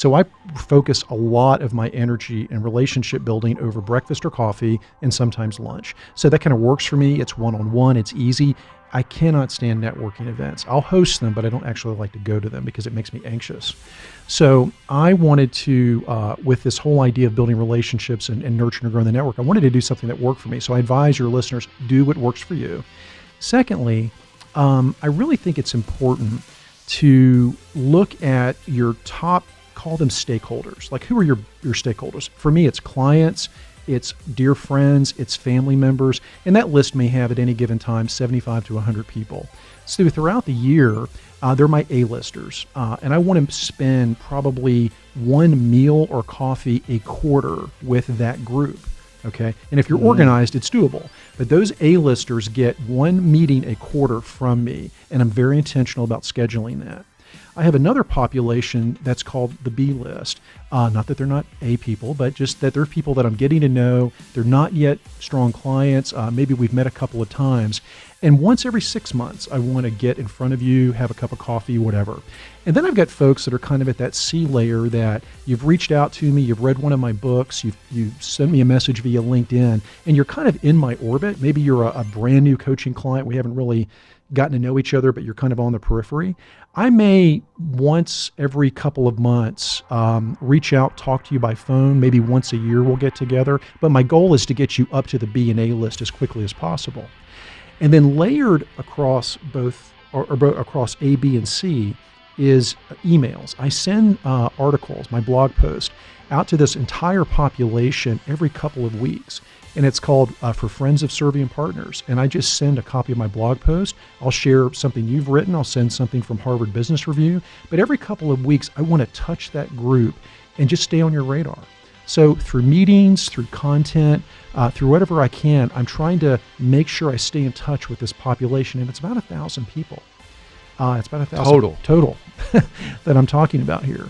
So I focus a lot of my energy and relationship building over breakfast or coffee and sometimes lunch. So that kind of works for me. It's one-on-one, it's easy. I cannot stand networking events. I'll host them, but I don't actually like to go to them because it makes me anxious. So I wanted to, with this whole idea of building relationships and nurturing and growing the network, I wanted to do something that worked for me. So I advise your listeners, do what works for you. Secondly, I really think it's important to look at your top, call them stakeholders. Like, who are your stakeholders? For me, it's clients, it's dear friends, it's family members, and that list may have at any given time 75 to 100 people. So throughout the year, they're my A-listers, and I want to spend probably one meal or coffee a quarter with that group. Okay. And if you're organized, it's doable. But those A-listers get one meeting a quarter from me, and I'm very intentional about scheduling that. I have another population that's called the B list. Not that they're not A people, but just that they're people that I'm getting to know. They're not yet strong clients. Maybe we've met a couple of times. And once every 6 months, I want to get in front of you, have a cup of coffee, whatever. And then I've got folks that are kind of at that C layer that you've reached out to me, you've read one of my books, you've sent me a message via LinkedIn, and you're kind of in my orbit. Maybe you're a brand new coaching client. We haven't really gotten to know each other, but you're kind of on the periphery. I may once every couple of months reach out, talk to you by phone. Maybe once a year we'll get together. But my goal is to get you up to the B and A list as quickly as possible. And then layered across both, or across A, B, and C is emails. I send articles, my blog post, out to this entire population every couple of weeks. And it's called For Friends of Serving Partners. And I just send a copy of my blog post. I'll share something you've written. I'll send something from Harvard Business Review. But every couple of weeks, I want to touch that group and just stay on your radar. So through meetings, through content, through whatever I can, I'm trying to make sure I stay in touch with this population. And it's about 1,000 people. It's about 1,000 total that I'm talking about here.